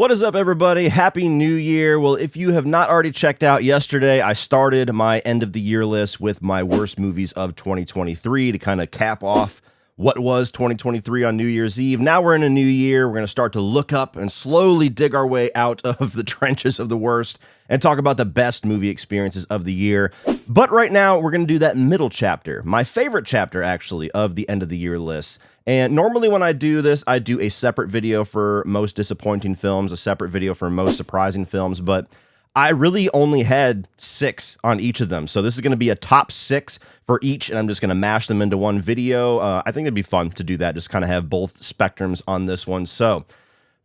What is up, everybody? Happy New Year. Well, if you have not already checked out yesterday, I started my end of the year list with my worst movies of 2023 to kind of cap off what was 2023 on New Year's Eve. Now we're in a new year. We're going to start to look up and slowly dig our way out of the trenches of the worst and talk about the best movie experiences of the year. But right now, we're going to do that middle chapter, my favorite chapter, actually, of the end of the year list. And normally when I do this, I do a separate video for most disappointing films, a separate video for most surprising films, but I really only had 6 on each of them. So this is going to be a top 6 for each, and I'm just going to mash them into one video. I think it'd be fun to do that, just kind of have both spectrums on this one. So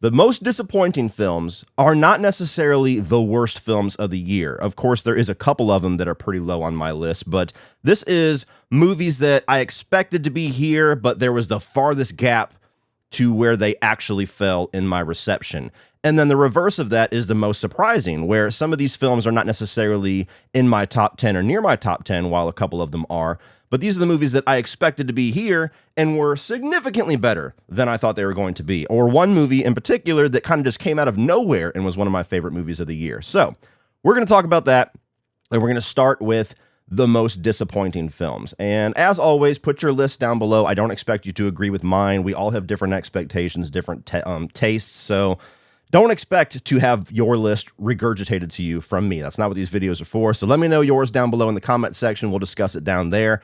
the most disappointing films are not necessarily the worst films of the year. Of course, there is a couple of them that are pretty low on my list, but this is movies that I expected to be here, but there was the farthest gap to where they actually fell in my reception. And then the reverse of that is the most surprising, where some of these films are not necessarily in my top 10 or near my top 10, while a couple of them are. But these are the movies that I expected to be here and were significantly better than I thought they were going to be. Or one movie in particular that kind of just came out of nowhere and was one of my favorite movies of the year. So we're going to talk about that, and we're going to start with the most disappointing films. And as always, put your list down below. I don't expect you to agree with mine. We all have different expectations, different tastes. So don't expect to have your list regurgitated to you from me. That's not what these videos are for. So let me know yours down below in the comment section. We'll discuss it down there.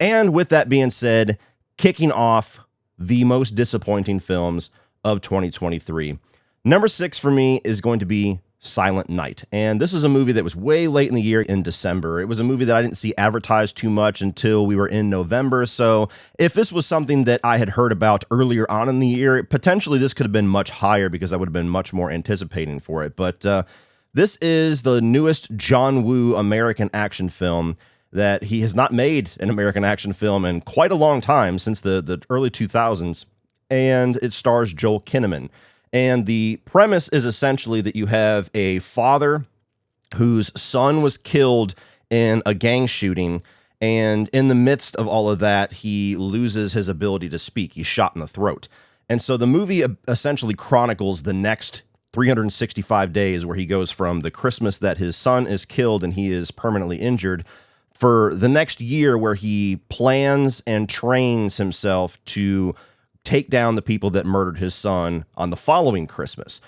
And with that being said, kicking off the most disappointing films of 2023. Number 6 for me is going to be Silent Night. And this is a movie that was way late in the year, in December. It was a movie that I didn't see advertised too much until we were in November. So if this was something that I had heard about earlier on in the year, potentially this could have been much higher because I would have been much more anticipating for it. But this is the newest John Woo American action film that he has not made an American action film in quite a long time, since the early 2000s. And it stars Joel Kinnaman. And the premise is essentially that you have a father whose son was killed in a gang shooting, and in the midst of all of that, he loses his ability to speak. He's shot in the throat. And so the movie essentially chronicles the next 365 days, where he goes from the Christmas that his son is killed and he is permanently injured, for the next year where he plans and trains himself to take down the people that murdered his son on the following Christmas.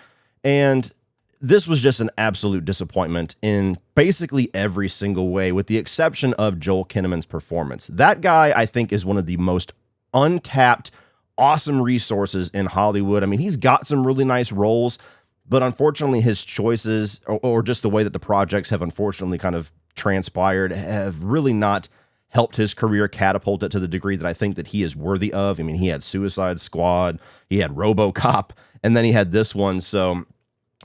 And this was just an absolute disappointment in basically every single way, with the exception of Joel Kinnaman's performance. That guy, I think, is one of the most untapped, awesome resources in Hollywood. I mean, he's got some really nice roles, but unfortunately his choices, or just the way that the projects have unfortunately kind of transpired, have really not helped his career catapult it to the degree that I think that he is worthy of. I mean, he had Suicide Squad, he had RoboCop, and then he had this one. So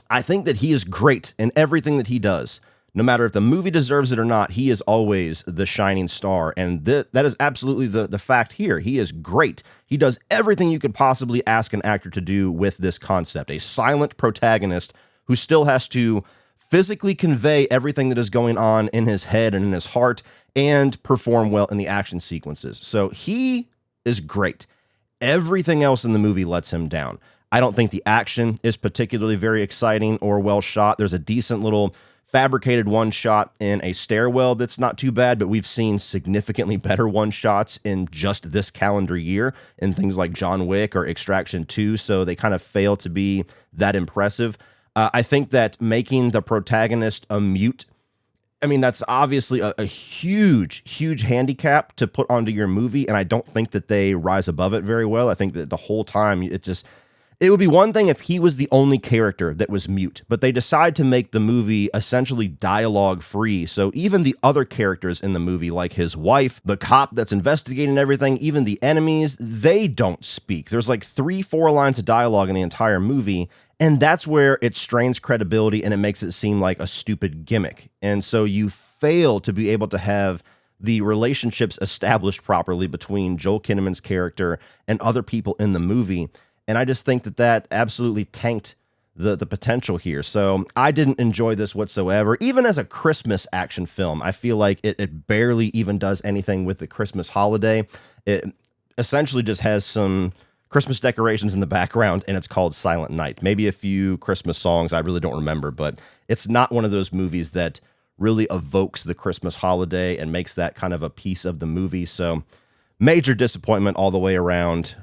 I think that he is great in everything that he does. No matter if the movie deserves it or not, he is always the shining star. And that is absolutely the fact here. He is great. He does everything you could possibly ask an actor to do with this concept. A silent protagonist who still has to physically convey everything that is going on in his head and in his heart, and perform well in the action sequences. So he is great. Everything else in the movie lets him down. I don't think the action is particularly very exciting or well shot. There's a decent little fabricated one shot in a stairwell that's not too bad, but we've seen significantly better one shots in just this calendar year in things like John Wick or Extraction 2, so they kind of fail to be that impressive. I think that making the protagonist a mute, I mean, that's obviously a huge, huge handicap to put onto your movie, and I don't think that they rise above it very well. I think that the whole time, it would be one thing if he was the only character that was mute, but they decide to make the movie essentially dialogue-free, so even the other characters in the movie, like his wife, the cop that's investigating everything, even the enemies, they don't speak. There's like 3-4 lines of dialogue in the entire movie, and that's where it strains credibility and it makes it seem like a stupid gimmick. And so you fail to be able to have the relationships established properly between Joel Kinnaman's character and other people in the movie. And I just think that absolutely tanked the potential here. So I didn't enjoy this whatsoever. Even as a Christmas action film, I feel like it barely even does anything with the Christmas holiday. It essentially just has some Christmas decorations in the background, and it's called Silent Night. Maybe a few Christmas songs, I really don't remember, but it's not one of those movies that really evokes the Christmas holiday and makes that kind of a piece of the movie. So major disappointment all the way around.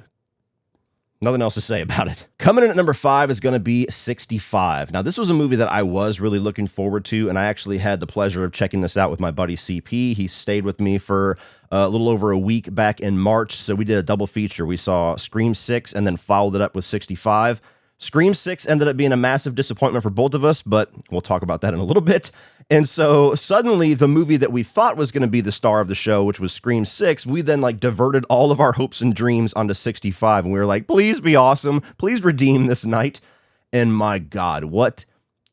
Nothing else to say about it. Coming in at number 5 is going to be 65. Now, this was a movie that I was really looking forward to, and I actually had the pleasure of checking this out with my buddy CP. He stayed with me for a little over a week back in March, so we did a double feature. We saw Scream 6 and then followed it up with 65. Scream 6 ended up being a massive disappointment for both of us, but we'll talk about that in a little bit. And so suddenly the movie that we thought was going to be the star of the show, which was Scream 6, we then diverted all of our hopes and dreams onto 65. And we were like, please be awesome. Please redeem this night. And my God, what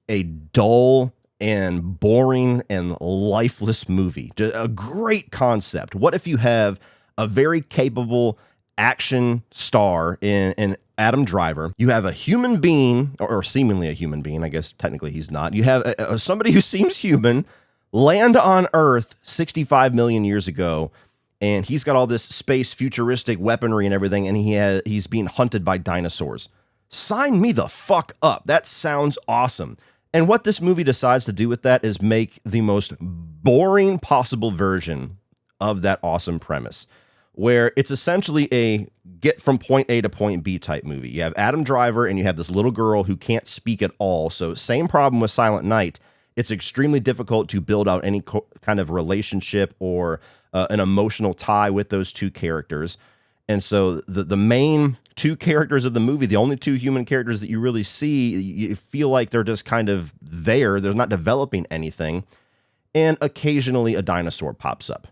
a dull and boring and lifeless movie. A great concept. What if you have a very capable action star in Adam Driver? You have a human being, or seemingly a human being, I guess technically he's not. You have somebody who seems human land on Earth 65 million years ago, and he's got all this space futuristic weaponry and everything, and he's being hunted by dinosaurs. Sign me the fuck up. That sounds awesome. And what this movie decides to do with that is make the most boring possible version of that awesome premise, where it's essentially a get from point A to point B type movie. You have Adam Driver and you have this little girl who can't speak at all. So same problem with Silent Night. It's extremely difficult to build out any kind of relationship or an emotional tie with those two characters. And so the main two characters of the movie, the only two human characters that you really see, you feel like they're just kind of there. They're not developing anything. And occasionally a dinosaur pops up.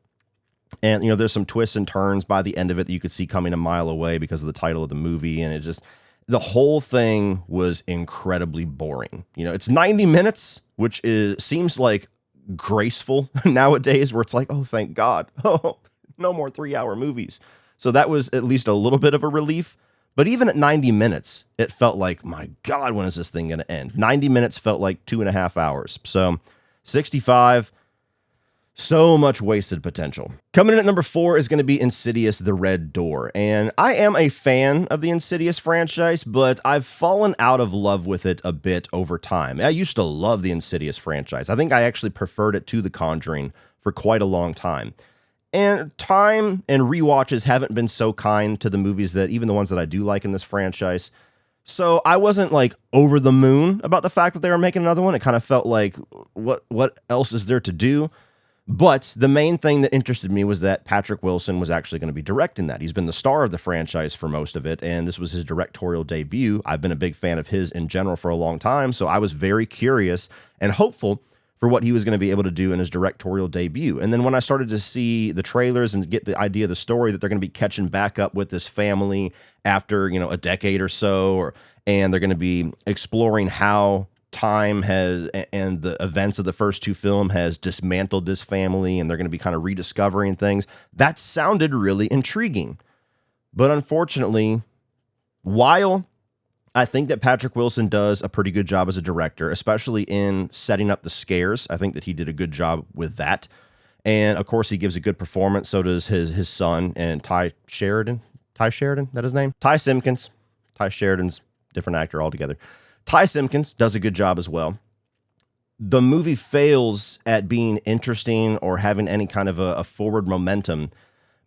And, there's some twists and turns by the end of it that you could see coming a mile away because of the title of the movie. And the whole thing was incredibly boring. It's 90 minutes, which seems like graceful nowadays, where it's like, oh, thank God. Oh, no more 3-hour movies. So that was at least a little bit of a relief. But even at 90 minutes, it felt like, my God, when is this thing going to end? 90 minutes felt like 2.5 hours. So 65, so much wasted potential. Coming in at number 4 is going to be Insidious The Red Door. And I am a fan of the Insidious franchise, but I've fallen out of love with it a bit over time. I used to love the Insidious franchise. I think I actually preferred it to The Conjuring for quite a long time. And time and rewatches haven't been so kind to the movies, that even the ones that I do like in this franchise. So I wasn't over the moon about the fact that they were making another one. It kind of felt like, what else is there to do? But the main thing that interested me was that Patrick Wilson was actually going to be directing that. He's been the star of the franchise for most of it, and this was his directorial debut. I've been a big fan of his in general for a long time, so I was very curious and hopeful for what he was going to be able to do in his directorial debut. And then when I started to see the trailers and get the idea of the story that they're going to be catching back up with this family after, a decade or so, and they're going to be exploring how time has, and the events of the first two films has dismantled this family, and they're going to be kind of rediscovering things. That sounded really intriguing. But unfortunately, while I think that Patrick Wilson does a pretty good job as a director, especially in setting up the scares, I think that he did a good job with that. And of course, he gives a good performance. So does his son, and Ty Sheridan, that his name? Ty Simpkins. Ty Sheridan's different actor altogether. Ty Simpkins does a good job as well. The movie fails at being interesting or having any kind of a forward momentum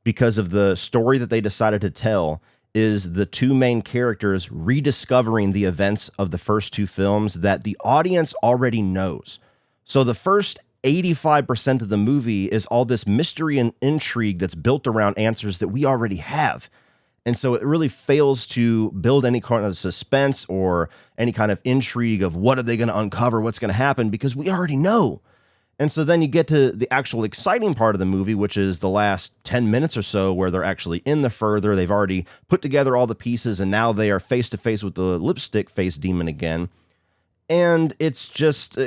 because of the story that they decided to tell is the two main characters rediscovering the events of the first two films that the audience already knows. So the first 85% of the movie is all this mystery and intrigue that's built around answers that we already have. And so it really fails to build any kind of suspense or any kind of intrigue of what are they going to uncover, what's going to happen, because we already know. And so then you get to the actual exciting part of the movie, which is the last 10 minutes or so where they're actually in the further. They've already put together all the pieces, and now they are face to face with the lipstick face demon again. And it's just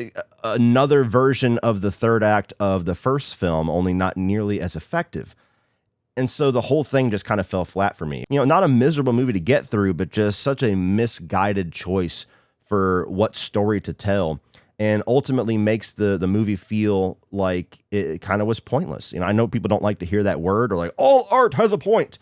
another version of the third act of the first film, only not nearly as effective. And so the whole thing just kind of fell flat for me. Not a miserable movie to get through, but just such a misguided choice for what story to tell, and ultimately makes the movie feel like it kind of was pointless. I know people don't like to hear that word, or like, all art has a point.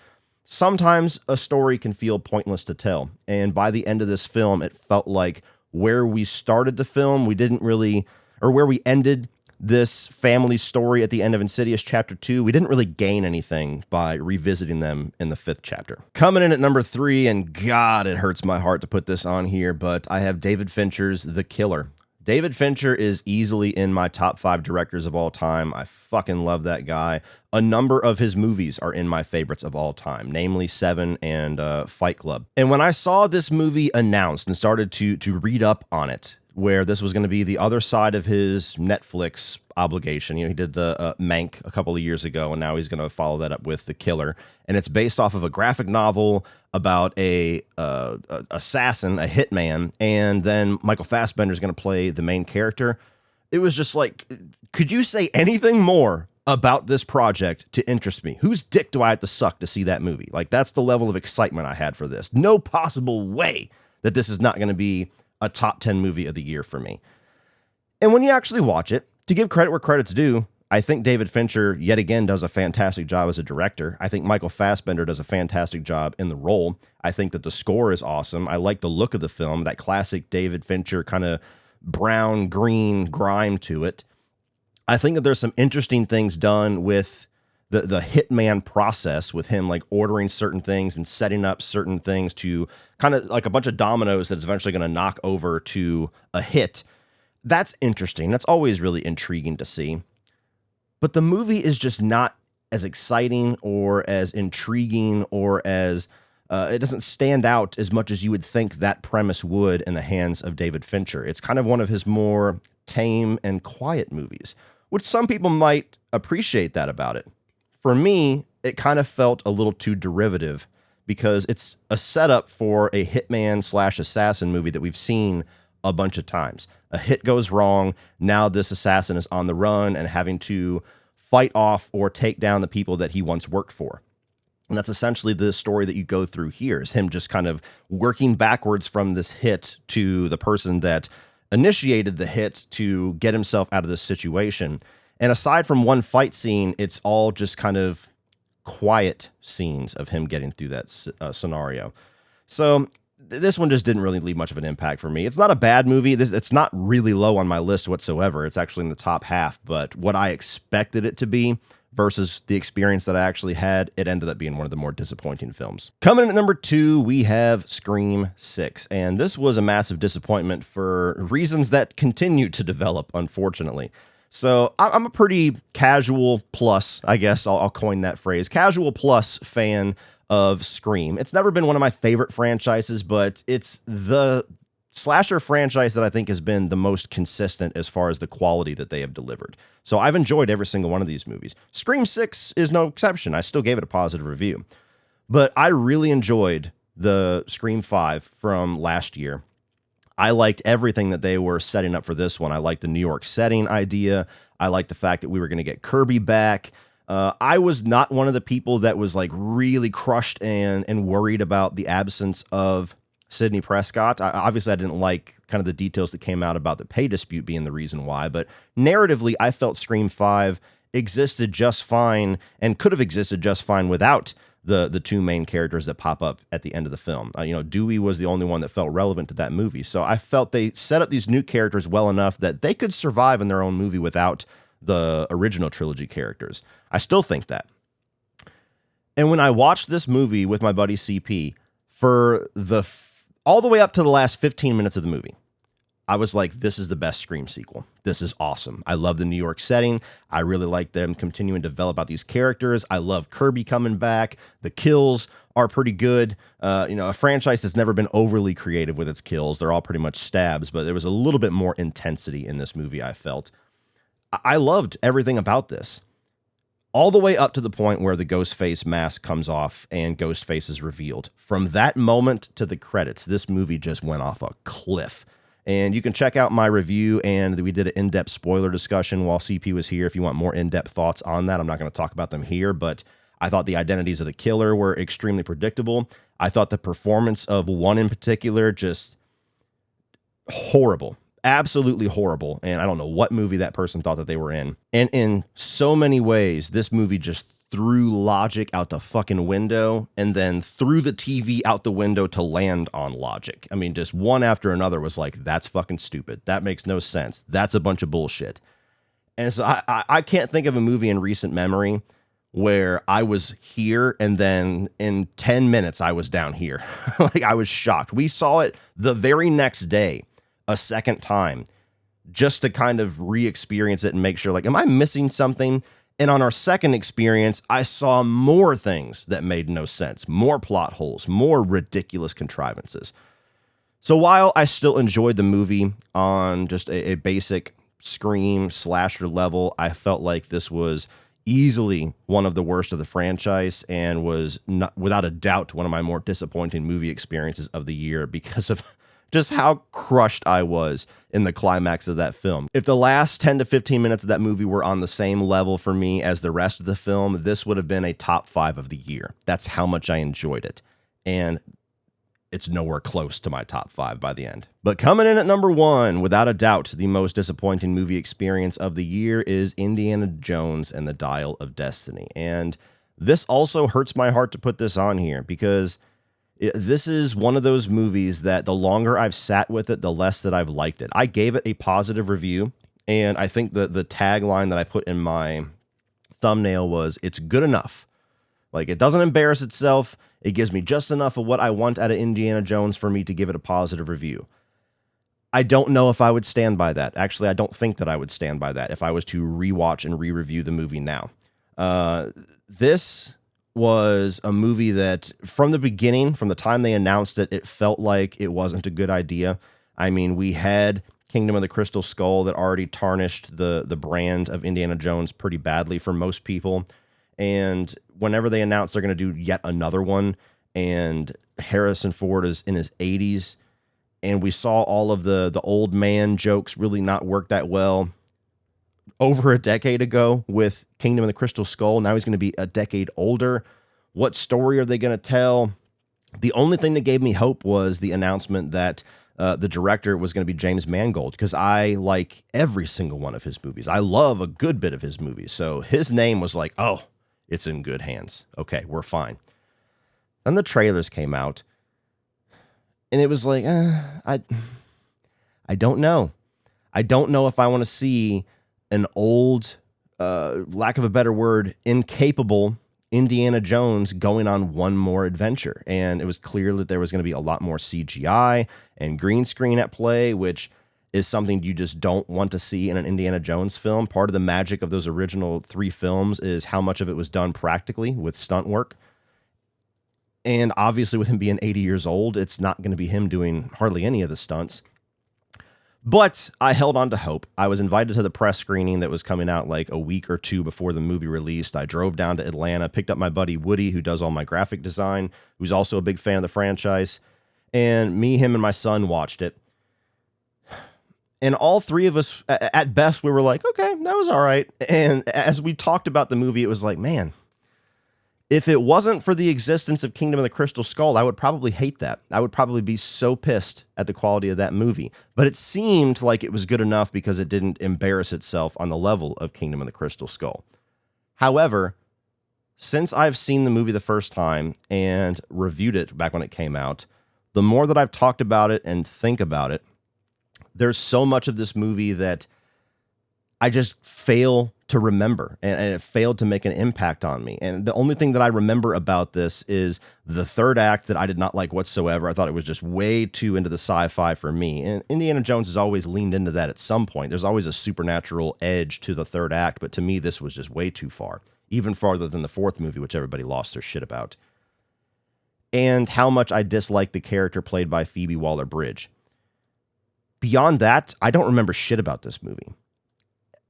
sometimes a story can feel pointless to tell. And by the end of this film, it felt like where we started the film, we didn't really, or where we ended this family story at the end of Insidious Chapter 2, we didn't really gain anything by revisiting them in the 5th chapter. Coming in at number 3, and God, it hurts my heart to put this on here, but I have David Fincher's The Killer. David Fincher is easily in my top 5 directors of all time. I fucking love that guy. A number of his movies are in my favorites of all time, namely Seven and Fight Club. And when I saw this movie announced and started to read up on it, where this was going to be the other side of his Netflix obligation. You know, he did the Mank a couple of years ago, and now he's going to follow that up with The Killer. And it's based off of a graphic novel about a assassin, a hitman, and then Michael Fassbender is going to play the main character. It was just like, could you say anything more about this project to interest me? Whose dick do I have to suck to see that movie? Like, that's the level of excitement I had for this. No possible way that this is not going to be a top 10 movie of the year for me. And when you actually watch it, to give credit where credit's due, I think David Fincher, yet again, does a fantastic job as a director. I think Michael Fassbender does a fantastic job in the role. I think that the score is awesome. I like the look of the film, that classic David Fincher kind of brown, green grime to it. I think that there's some interesting things done with the hitman process, with him like ordering certain things and setting up certain things to kind of like a bunch of dominoes that's eventually going to knock over to a hit. That's interesting. That's always really intriguing to see. But the movie is just not as exciting or as intriguing or as it doesn't stand out as much as you would think that premise would in the hands of David Fincher. It's kind of one of his more tame and quiet movies, which some people might appreciate that about it. For me, it kind of felt a little too derivative because it's a setup for a hitman/assassin movie that we've seen a bunch of times. A hit goes wrong. Now this assassin is on the run and having to fight off or take down the people that he once worked for. And that's essentially the story that you go through here, is him just kind of working backwards from this hit to the person that initiated the hit to get himself out of this situation. And aside from one fight scene, it's all just kind of quiet scenes of him getting through that scenario. So this one just didn't really leave much of an impact for me. It's not a bad movie. It's not really low on my list whatsoever. It's actually in the top half, but what I expected it to be versus the experience that I actually had, it ended up being one of the more disappointing films. Coming in at number 2, we have Scream 6, and this was a massive disappointment for reasons that continue to develop, unfortunately. So I'm a pretty casual plus, I guess I'll coin that phrase, casual plus fan of Scream. It's never been one of my favorite franchises, but it's the slasher franchise that I think has been the most consistent as far as the quality that they have delivered. So I've enjoyed every single one of these movies. Scream 6 is no exception. I still gave it a positive review. But I really enjoyed the Scream 5 from last year. I liked everything that they were setting up for this one. I liked the New York setting idea. I liked the fact that we were going to get Kirby back. I was not one of the people that was like really crushed and worried about the absence of Sidney Prescott. Obviously, I didn't like kind of the details that came out about the pay dispute being the reason why, but narratively, I felt Scream 5 existed just fine and could have existed just fine without the two main characters that pop up at the end of the film. Dewey was the only one that felt relevant to that movie. So I felt they set up these new characters well enough that they could survive in their own movie without the original trilogy characters. I still think that. And when I watched this movie with my buddy CP for all the way up to the last 15 minutes of the movie, I was like, this is the best Scream sequel. This is awesome. I love the New York setting. I really like them continuing to develop out these characters. I love Kirby coming back. The kills are pretty good. A franchise that's never been overly creative with its kills. They're all pretty much stabs, but there was a little bit more intensity in this movie, I felt. I loved everything about this. All the way up to the point where the Ghostface mask comes off and Ghostface is revealed. From that moment to the credits, this movie just went off a cliff. And you can check out my review, and we did an in-depth spoiler discussion while CP was here if you want more in-depth thoughts on that. I'm not going to talk about them here, but I thought the identities of the killer were extremely predictable. I thought the performance of one in particular just horrible. Absolutely horrible. And I don't know what movie that person thought that they were in. And in so many ways, this movie just threw logic out the fucking window and then threw the TV out the window to land on logic. I mean, just one after another was like, that's fucking stupid. That makes no sense. That's a bunch of bullshit. And so I can't think of a movie in recent memory where I was here and then in 10 minutes I was down here. Like, I was shocked. We saw it the very next day, a second time, just to kind of re-experience it and make sure, like, am I missing something? And on our second experience, I saw more things that made no sense, more plot holes, more ridiculous contrivances. So while I still enjoyed the movie on just a basic Scream slasher level, I felt like this was easily one of the worst of the franchise and was not, without a doubt, one of my more disappointing movie experiences of the year because of just how crushed I was in the climax of that film. If the last 10 to 15 minutes of that movie were on the same level for me as the rest of the film, this would have been a top 5 of the year. That's how much I enjoyed it. And it's nowhere close to my top 5 by the end. But coming in at number 1, without a doubt, the most disappointing movie experience of the year is Indiana Jones and the Dial of Destiny. And this also hurts my heart to put this on here because this is one of those movies that the longer I've sat with it, the less that I've liked it. I gave it a positive review, and I think the tagline that I put in my thumbnail was, it's good enough. Like, it doesn't embarrass itself. It gives me just enough of what I want out of Indiana Jones for me to give it a positive review. I don't know if I would stand by that. Actually, I don't think that I would stand by that if I was to rewatch and re-review the movie now. This was a movie that from the beginning, from the time they announced it, it felt like it wasn't a good idea. I mean, we had Kingdom of the Crystal Skull that already tarnished the brand of Indiana Jones pretty badly for most people. And whenever they announced they're going to do yet another one, and Harrison Ford is in his 80s, and we saw all of the old man jokes really not work that well over a decade ago with Kingdom of the Crystal Skull. Now he's going to be a decade older. What story are they going to tell? The only thing that gave me hope was the announcement that the director was going to be James Mangold, because I like every single one of his movies. I love a good bit of his movies. So his name was like, oh, it's in good hands. Okay, we're fine. Then the trailers came out, and it was like, I don't know. I don't know if I want to see an old, lack of a better word, incapable Indiana Jones going on one more adventure. And it was clear that there was going to be a lot more CGI and green screen at play, which is something you just don't want to see in an Indiana Jones film. Part of the magic of those original 3 films is how much of it was done practically with stunt work. And obviously with him being 80 years old, it's not going to be him doing hardly any of the stunts. But I held on to hope. I was invited to the press screening that was coming out like a week or 2 before the movie released. I drove down to Atlanta, picked up my buddy Woody, who does all my graphic design, who's also a big fan of the franchise. And me, him, and my son watched it. And all 3 of us, at best, we were like, okay, that was all right. And as we talked about the movie, it was like, man, if it wasn't for the existence of Kingdom of the Crystal Skull, I would probably hate that. I would probably be so pissed at the quality of that movie. But it seemed like it was good enough because it didn't embarrass itself on the level of Kingdom of the Crystal Skull. However, since I've seen the movie the first time and reviewed it back when it came out, the more that I've talked about it and think about it, there's so much of this movie that I just fail to remember, and it failed to make an impact on me. And the only thing that I remember about this is the third act that I did not like whatsoever. I thought it was just way too into the sci-fi for me. And Indiana Jones has always leaned into that at some point. There's always a supernatural edge to the third act, but to me, this was just way too far, even farther than the 4th movie, which everybody lost their shit about. And how much I disliked the character played by Phoebe Waller-Bridge. Beyond that, I don't remember shit about this movie.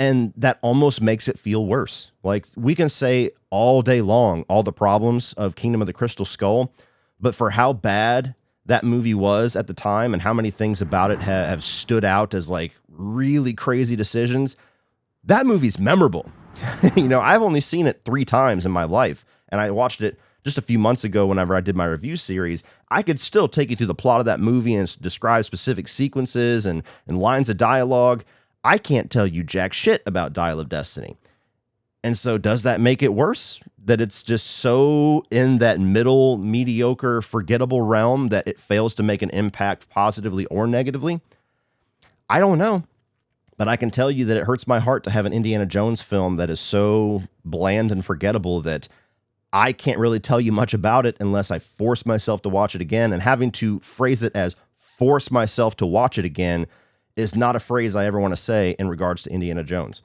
And that almost makes it feel worse. Like, we can say all day long all the problems of Kingdom of the Crystal Skull, but for how bad that movie was at the time and how many things about it have stood out as like really crazy decisions, that movie's memorable. You know, I've only seen it 3 times in my life, and I watched it just a few months ago whenever I did my review series. I could still take you through the plot of that movie and describe specific sequences and lines of dialogue. I can't tell you jack shit about Dial of Destiny. And so does that make it worse? that it's just so in that middle, mediocre, forgettable realm that it fails to make an impact positively or negatively? I don't know. But I can tell you that it hurts my heart to have an Indiana Jones film that is so bland and forgettable that I can't really tell you much about it unless I force myself to watch it again. And having to phrase it as force myself to watch it again is not a phrase I ever want to say in regards to Indiana Jones.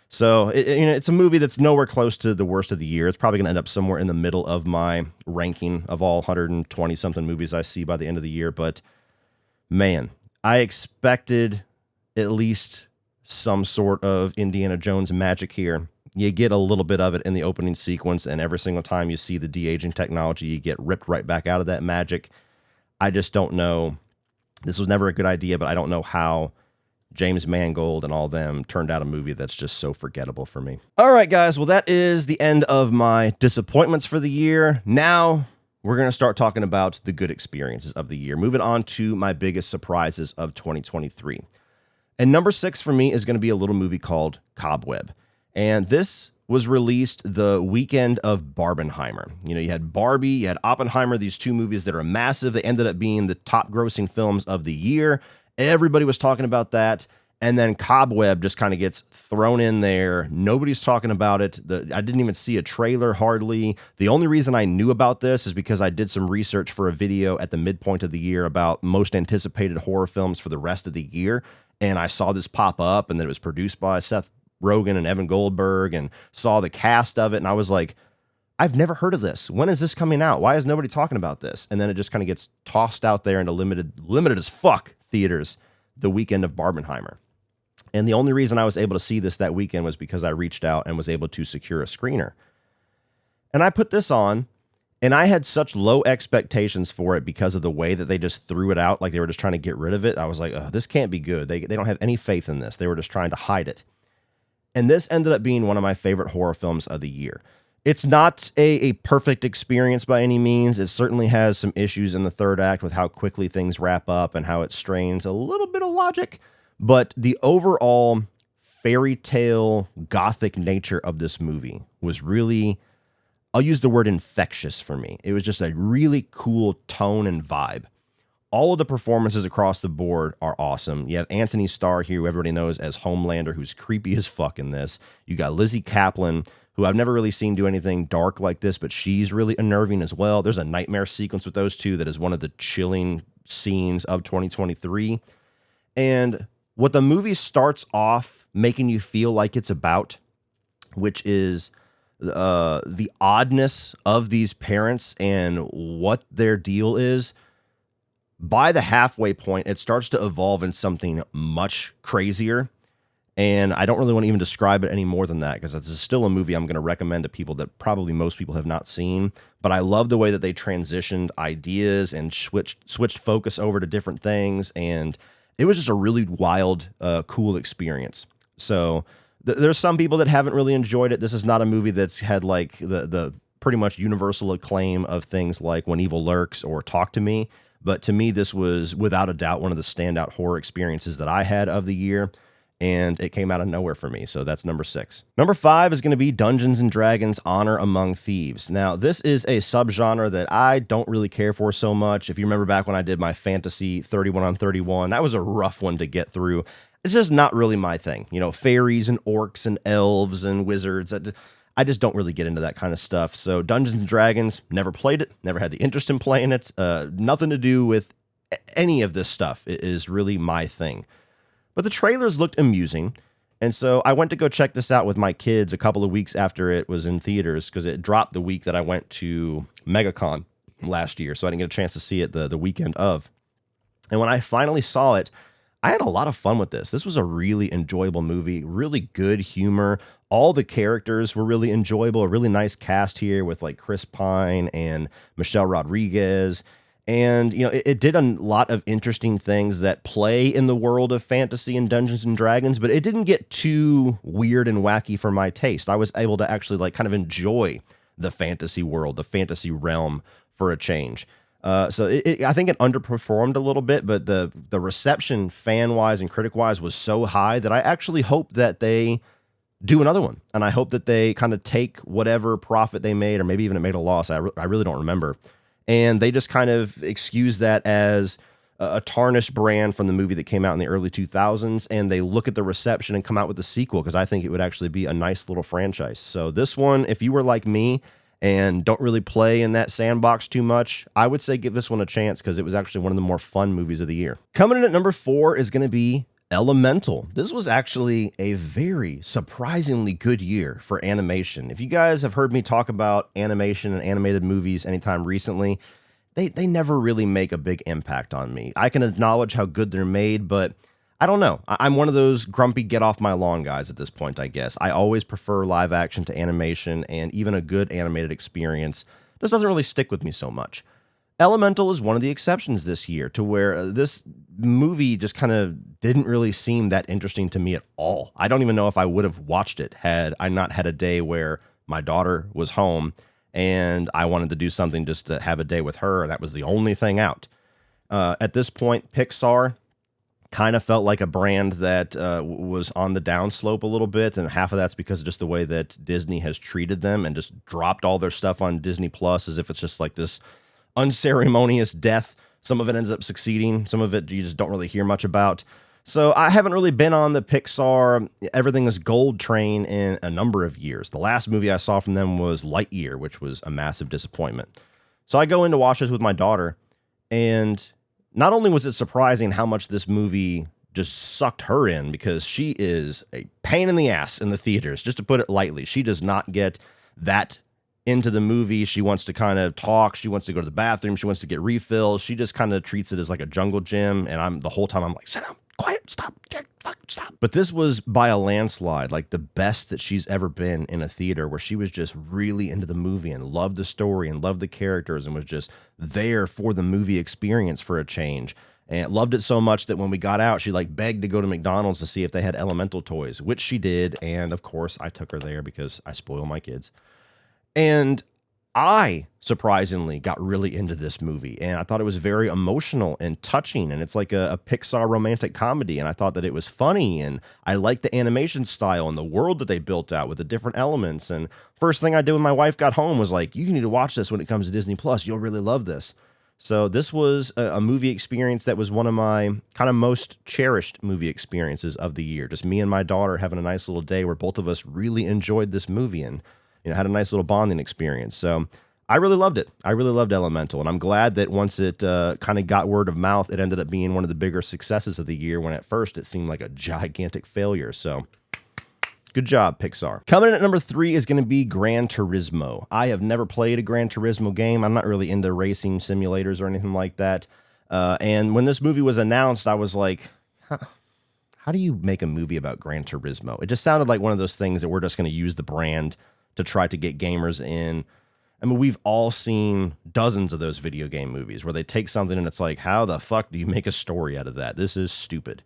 So it's a movie that's nowhere close to the worst of the year. It's probably going to end up somewhere in the middle of my ranking of all 120 something movies I see by the end of the year. But man, I expected at least some sort of Indiana Jones magic here. You get a little bit of it in the opening sequence, and every single time you see the de-aging technology, you get ripped right back out of that magic. I just don't know. This was never a good idea, but I don't know how James Mangold and all them turned out a movie that's just so forgettable for me. All right, guys. Well, that is the end of my disappointments for the year. Now we're going to start talking about the good experiences of the year. Moving on to my biggest surprises of 2023. And number 6 for me is going to be a little movie called Cobweb. And this was released the weekend of Barbenheimer. You know, you had Barbie, you had Oppenheimer, these two movies that are massive. They ended up being the top grossing films of the year. Everybody was talking about that. And then Cobweb just kind of gets thrown in there. Nobody's talking about it. I didn't even see a trailer hardly. The only reason I knew about this is because I did some research for a video at the midpoint of the year about most anticipated horror films for the rest of the year. And I saw this pop up, and that it was produced by Seth Rogen and Evan Goldberg, and saw the cast of it. And I was like, I've never heard of this. When is this coming out? Why is nobody talking about this? And then it just kind of gets tossed out there into limited as fuck theaters the weekend of Barbenheimer. And the only reason I was able to see this that weekend was because I reached out and was able to secure a screener. And I put this on, and I had such low expectations for it because of the way that they just threw it out, like they were just trying to get rid of it. I was like, oh, this can't be good. They don't have any faith in this. They were just trying to hide it. And this ended up being one of my favorite horror films of the year. It's not a perfect experience by any means. It certainly has some issues in the third act with how quickly things wrap up and how it strains a little bit of logic. But the overall fairy tale gothic nature of this movie was really, I'll use the word infectious for me. It was just a really cool tone and vibe. All of the performances across the board are awesome. You have Anthony Starr here, who everybody knows as Homelander, who's creepy as fuck in this. You got Lizzie Kaplan, who I've never really seen do anything dark like this, but she's really unnerving as well. There's a nightmare sequence with those two that is one of the chilling scenes of 2023. And what the movie starts off making you feel like it's about, which is the oddness of these parents and what their deal is, by the halfway point, it starts to evolve in something much crazier. And I don't really want to even describe it any more than that, because this is still a movie I'm going to recommend to people that probably most people have not seen. But I love the way that they transitioned ideas and switched focus over to different things. And it was just a really wild, cool experience. So there's some people that haven't really enjoyed it. This is not a movie that's had like the pretty much universal acclaim of things like When Evil Lurks or Talk to Me. But to me, this was without a doubt one of the standout horror experiences that I had of the year. And it came out of nowhere for me. So that's number 6. Number 5 is going to be Dungeons and Dragons Honor Among Thieves. Now, this is a subgenre that I don't really care for so much. If you remember back when I did my fantasy 31 on 31, that was a rough one to get through. It's just not really my thing. You know, fairies and orcs and elves and wizards. I just don't really get into that kind of stuff. So Dungeons and Dragons, never played it, never had the interest in playing it. Nothing to do with any of this stuff. It is really my thing. But the trailers looked amusing. And so I went to go check this out with my kids a couple of weeks after it was in theaters, because it dropped the week that I went to MegaCon last year. So I didn't get a chance to see it the weekend of. And when I finally saw it, I had a lot of fun with this. This was a really enjoyable movie, really good humor. All the characters were really enjoyable. A really nice cast here with like Chris Pine and Michelle Rodriguez. And, you know, it did a lot of interesting things that play in the world of fantasy and Dungeons and Dragons, but it didn't get too weird and wacky for my taste. I was able to actually like kind of enjoy the fantasy world, the fantasy realm for a change. So I think it underperformed a little bit, but the reception fan-wise and critic-wise was so high that I actually hope that they do another one. And I hope that they kind of take whatever profit they made, or maybe even it made a loss. I really don't remember. And they just kind of excuse that as a tarnished brand from the movie that came out in the early 2000s. And they look at the reception and come out with a sequel, because I think it would actually be a nice little franchise. So this one, if you were like me and don't really play in that sandbox too much, I would say give this one a chance, because it was actually one of the more fun movies of the year. Coming in at number 4 is going to be Elemental. This was actually a very surprisingly good year for animation. If you guys have heard me talk about animation and animated movies anytime recently, they never really make a big impact on me. I can acknowledge how good they're made, but I don't know. I'm one of those grumpy get off my lawn guys at this point, I guess. I always prefer live action to animation, and even a good animated experience just doesn't really stick with me so much. Elemental is one of the exceptions this year, to where this movie just kind of didn't really seem that interesting to me at all. I don't even know if I would have watched it had I not had a day where my daughter was home and I wanted to do something just to have a day with her, and that was the only thing out. At this point, Pixar kind of felt like a brand that was on the downslope a little bit, and half of that's because of just the way that Disney has treated them and just dropped all their stuff on Disney Plus as if it's just like this unceremonious death. Some of it ends up succeeding. Some of it you just don't really hear much about. So I haven't really been on the Pixar everything is gold train in a number of years. The last movie I saw from them was Lightyear, which was a massive disappointment. So I go in to watch this with my daughter, and not only was it surprising how much this movie just sucked her in, because she is a pain in the ass in the theaters, just to put it lightly. She does not get that into the movie. She wants to kind of talk. She wants to go to the bathroom. She wants to get refills. She just kind of treats it as like a jungle gym. And the whole time I'm like, sit down, quiet, stop. But this was by a landslide, like the best that she's ever been in a theater, where she was just really into the movie and loved the story and loved the characters and was just there for the movie experience for a change. And loved it so much that when we got out, she like begged to go to McDonald's to see if they had Elemental toys, which she did. And of course I took her there because I spoil my kids. And I surprisingly got really into this movie, and I thought it was very emotional and touching, and it's like a Pixar romantic comedy, and I thought that it was funny, and I liked the animation style and the world that they built out with the different elements. And first thing I did when my wife got home was like, you need to watch this when it comes to Disney Plus. You'll really love this. So this was a movie experience that was one of my kind of most cherished movie experiences of the year. Just me and my daughter having a nice little day where both of us really enjoyed this movie and had a nice little bonding experience. So I really loved it. I really loved Elemental, and I'm glad that once it kind of got word of mouth, it ended up being one of the bigger successes of the year, when at first it seemed like a gigantic failure. So good job, Pixar. Coming in at number 3 is going to be Gran Turismo. I have never played a Gran Turismo game. I'm not really into racing simulators or anything like that. And when this movie was announced, I was like, how do you make a movie about Gran Turismo? It just sounded like one of those things that we're just going to use the brand to try to get gamers in. I mean, we've all seen dozens of those video game movies where they take something and it's like, how the fuck do you make a story out of that? This is stupid.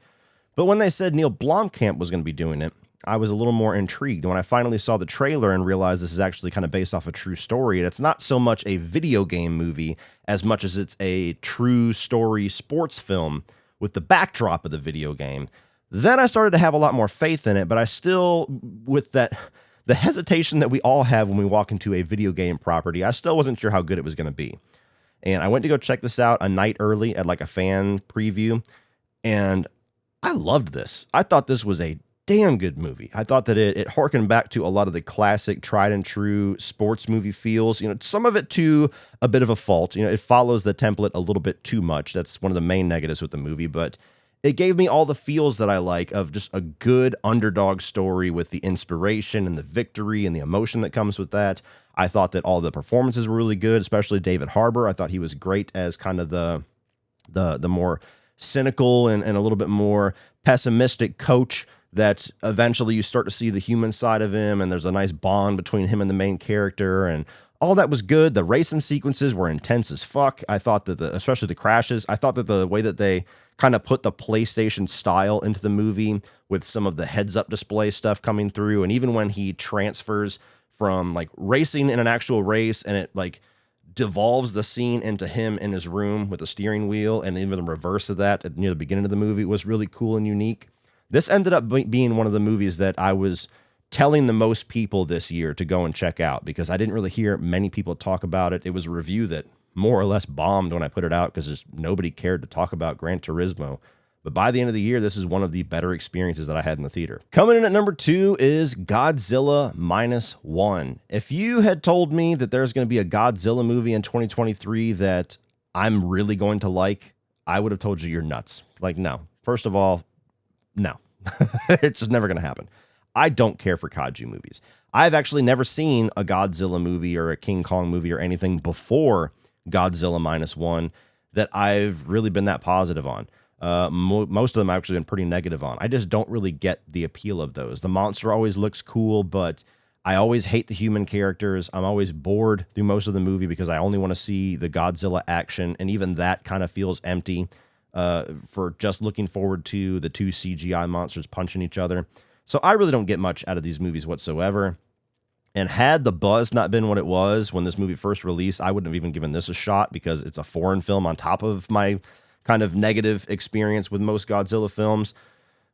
But when they said Neil Blomkamp was going to be doing it, I was a little more intrigued. When I finally saw the trailer and realized this is actually kind of based off a true story, and it's not so much a video game movie as much as it's a true story sports film with the backdrop of the video game, then I started to have a lot more faith in it. But I still, with that, the hesitation that we all have when we walk into a video game property, I still wasn't sure how good it was going to be. And I went to go check this out a night early at like a fan preview, and I loved this. I thought this was a damn good movie. I thought that it harkened back to a lot of the classic tried and true sports movie feels, some of it to a bit of a fault. It follows the template a little bit too much. That's one of the main negatives with the movie, but it gave me all the feels that I like of just a good underdog story with the inspiration and the victory and the emotion that comes with that. I thought that all the performances were really good, especially David Harbour. I thought he was great as kind of the more cynical and a little bit more pessimistic coach that eventually you start to see the human side of him, and there's a nice bond between him and the main character, and all that was good. The racing sequences were intense as fuck. I thought that especially the crashes, I thought that the way that they kind of put the PlayStation style into the movie with some of the heads-up display stuff coming through, and even when he transfers from like racing in an actual race and it like devolves the scene into him in his room with a steering wheel, and even the reverse of that near the beginning of the movie was really cool and unique. This ended up being one of the movies that I was telling the most people this year to go and check out, because I didn't really hear many people talk about it. It was a review that more or less bombed when I put it out because just nobody cared to talk about Gran Turismo. But by the end of the year, this is one of the better experiences that I had in the theater. Coming in at number 2 is Godzilla Minus One. If you had told me that there's going to be a Godzilla movie in 2023 that I'm really going to like, I would have told you you're nuts. Like, no. First of all, no. It's just never going to happen. I don't care for kaiju movies. I've actually never seen a Godzilla movie or a King Kong movie or anything before Godzilla Minus One that I've really been that positive on. Most of them I've actually been pretty negative on. I just don't really get the appeal of those. The monster always looks cool, but I always hate the human characters. I'm always bored through most of the movie because I only want to see the Godzilla action, and even that kind of feels empty for just looking forward to the two CGI monsters punching each other. So I really don't get much out of these movies whatsoever. And had the buzz not been what it was when this movie first released, I wouldn't have even given this a shot because it's a foreign film on top of my kind of negative experience with most Godzilla films.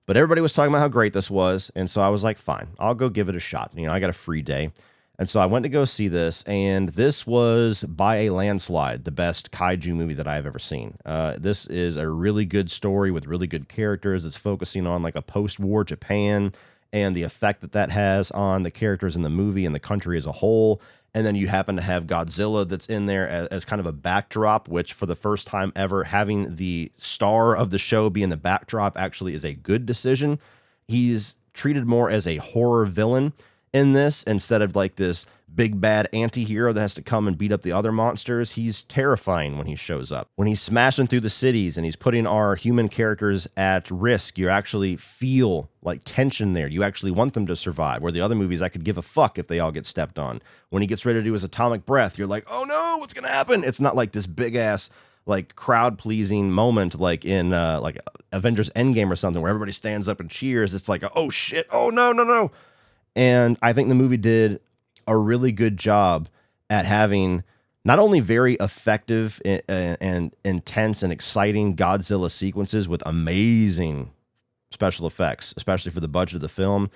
But everybody was talking about how great this was, and so I was like, fine, I'll go give it a shot. You know, I got a free day. And so I went to go see this, and this was, by a landslide, the best kaiju movie that I've ever seen. This is a really good story with really good characters. It's focusing on like a post-war Japan and the effect that that has on the characters in the movie and the country as a whole. And then you happen to have Godzilla that's in there as kind of a backdrop, which for the first time ever, having the star of the show be in the backdrop actually is a good decision. He's treated more as a horror villain in this instead of like this big bad anti-hero that has to come and beat up the other monsters. He's terrifying when he shows up. When he's smashing through the cities and he's putting our human characters at risk, you actually feel like tension there. You actually want them to survive, where the other movies I could give a fuck if they all get stepped on. When he gets ready to do his atomic breath, you're like, oh no, what's gonna happen? It's not like this big ass like crowd-pleasing moment like in like Avengers Endgame or something where everybody stands up and cheers. It's like, oh shit, oh no. And I think the movie did a really good job at having not only very effective and intense and exciting Godzilla sequences with amazing special effects, especially for the budget of the film,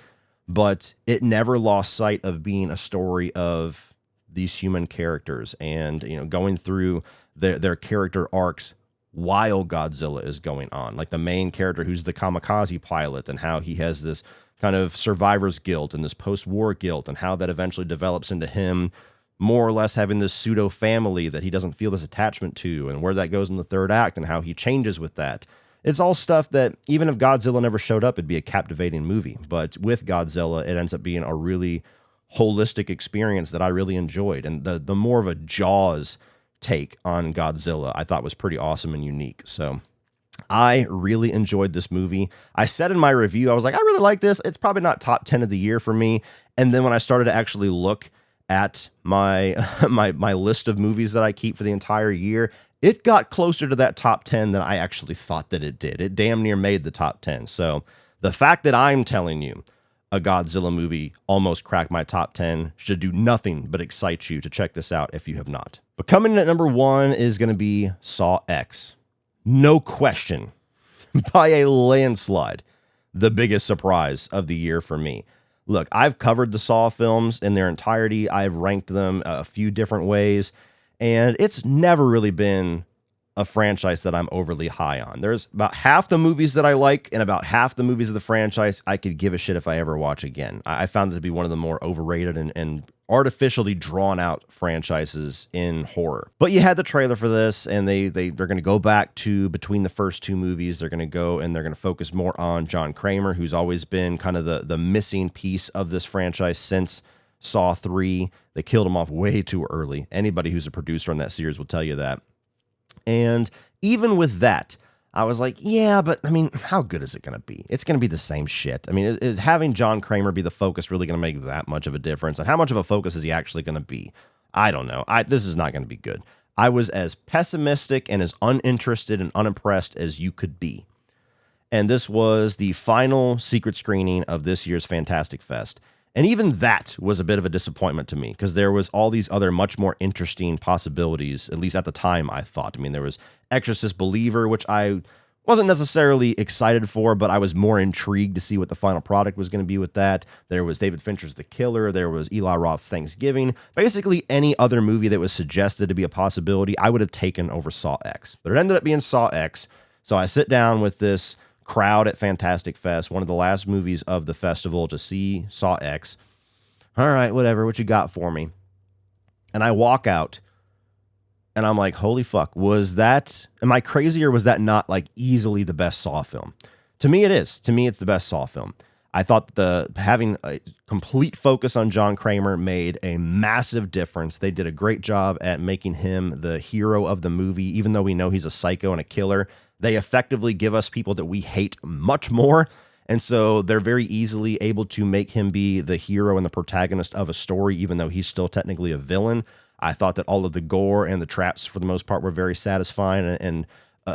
but it never lost sight of being a story of these human characters and, you know, going through their character arcs while Godzilla is going on. Like the main character who's the kamikaze pilot and how he has this kind of survivor's guilt and this post-war guilt and how that eventually develops into him more or less having this pseudo family that he doesn't feel this attachment to, and where that goes in the third act and how he changes with that. It's all stuff that even if Godzilla never showed up, it'd be a captivating movie. But with Godzilla, it ends up being a really holistic experience that I really enjoyed. And the more of a Jaws take on Godzilla, I thought was pretty awesome and unique. So I really enjoyed this movie. I said in my review, I was like, I really like this. It's probably not top 10 of the year for me. And then when I started to actually look at my my list of movies that I keep for the entire year, it got closer to that top 10 than I actually thought that it did. It damn near made the top 10. So the fact that I'm telling you a Godzilla movie almost cracked my top 10 should do nothing but excite you to check this out if you have not. But coming in at number 1 is going to be Saw X. No question, by a landslide, the biggest surprise of the year for me. Look, I've covered the Saw films in their entirety. I've ranked them a few different ways, and it's never really been a franchise that I'm overly high on. There's about half the movies that I like, and about half the movies of the franchise I could give a shit if I ever watch again. I found it to be one of the more overrated and artificially drawn out franchises in horror. But you had the trailer for this, and they're going to go back to between the first two movies. They're going to go and they're going to focus more on John Kramer, who's always been kind of the missing piece of this franchise since Saw 3. They killed him off way too early. Anybody who's a producer on that series will tell you that. And even with that, I was like, yeah, but I mean, how good is it going to be? It's going to be the same shit. I mean, having John Kramer be the focus really going to make that much of a difference? And how much of a focus is he actually going to be? I don't know. This is not going to be good. I was as pessimistic and as uninterested and unimpressed as you could be. And this was the final secret screening of this year's Fantastic Fest. And even that was a bit of a disappointment to me because there was all these other much more interesting possibilities, at least at the time, I thought. I mean, there was Exorcist Believer, which I Wasn't necessarily excited for, but I was more intrigued to see what the final product was going to be with that. There was David Fincher's The Killer. There was Eli Roth's Thanksgiving. Basically, any other movie that was suggested to be a possibility, I would have taken over Saw X. But it ended up being Saw X. So I sit down with this crowd at Fantastic Fest, one of the last movies of the festival, to see Saw X. All right, whatever, what you got for me? And I walk out. And I'm like, holy fuck, am I crazy, or was that not like easily the best Saw film? To me, it is. To me, it's the best Saw film. I thought having a complete focus on John Kramer made a massive difference. They did a great job at making him the hero of the movie, even though we know he's a psycho and a killer. They effectively give us people that we hate much more. And so they're very easily able to make him be the hero and the protagonist of a story, even though he's still technically a villain. I thought that all of the gore and the traps, for the most part, were very satisfying and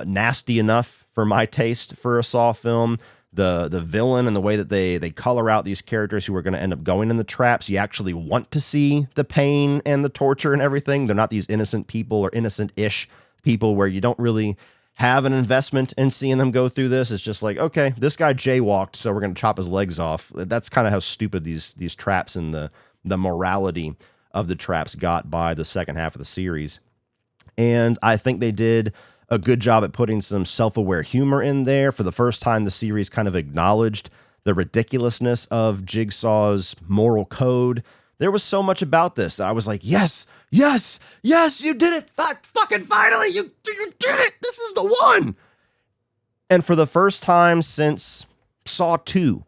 nasty enough for my taste for a Saw film. The villain and the way that they color out these characters who are going to end up going in the traps, you actually want to see the pain and the torture and everything. They're not these innocent people or innocent-ish people where you don't really have an investment in seeing them go through this. It's just like, okay, this guy jaywalked, so we're going to chop his legs off. That's kind of how stupid these traps and the morality of the traps got by the second half of the series. And I think they did a good job at putting some self-aware humor in there. For the first time, the series kind of acknowledged the ridiculousness of Jigsaw's moral code. There was so much about this that I was like, yes, yes, yes, you did it. Fucking finally, you did it. This is the one. And for the first time since Saw 2,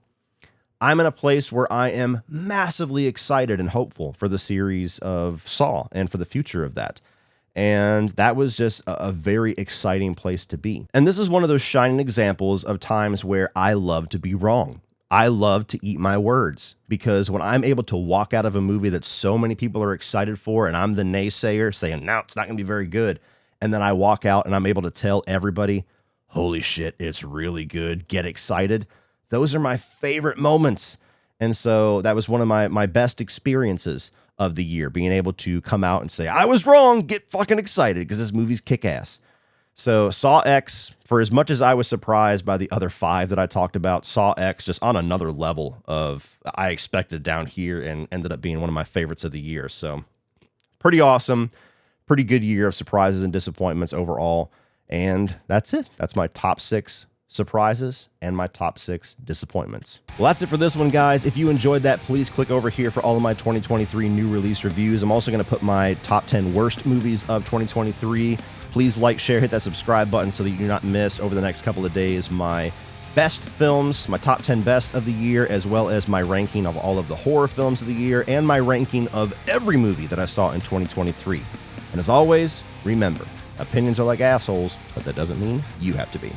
I'm in a place where I am massively excited and hopeful for the series of Saw and for the future of that. And that was just a very exciting place to be. And this is one of those shining examples of times where I love to be wrong. I love to eat my words, because when I'm able to walk out of a movie that so many people are excited for, and I'm the naysayer saying, no, it's not going to be very good. And then I walk out and I'm able to tell everybody, holy shit, it's really good. Get excited. Those are my favorite moments. And so that was one of my best experiences of the year, being able to come out and say, I was wrong, get fucking excited, because this movie's kick-ass. So Saw X, for as much as I was surprised by the other 5 that I talked about, Saw X just on another level of I expected down here, and ended up being one of my favorites of the year. So pretty awesome, pretty good year of surprises and disappointments overall. And that's it. That's my top 6 surprises and my top 6 disappointments. Well, that's it for this one, guys. If you enjoyed that, please click over here for all of my 2023 new release reviews. I'm also going to put my top 10 worst movies of 2023. Please like, share, hit that subscribe button so that you do not miss over the next couple of days my best films, my top 10 best of the year, as well as my ranking of all of the horror films of the year and my ranking of every movie that I saw in 2023. And as always, remember, opinions are like assholes, but that doesn't mean you have to be.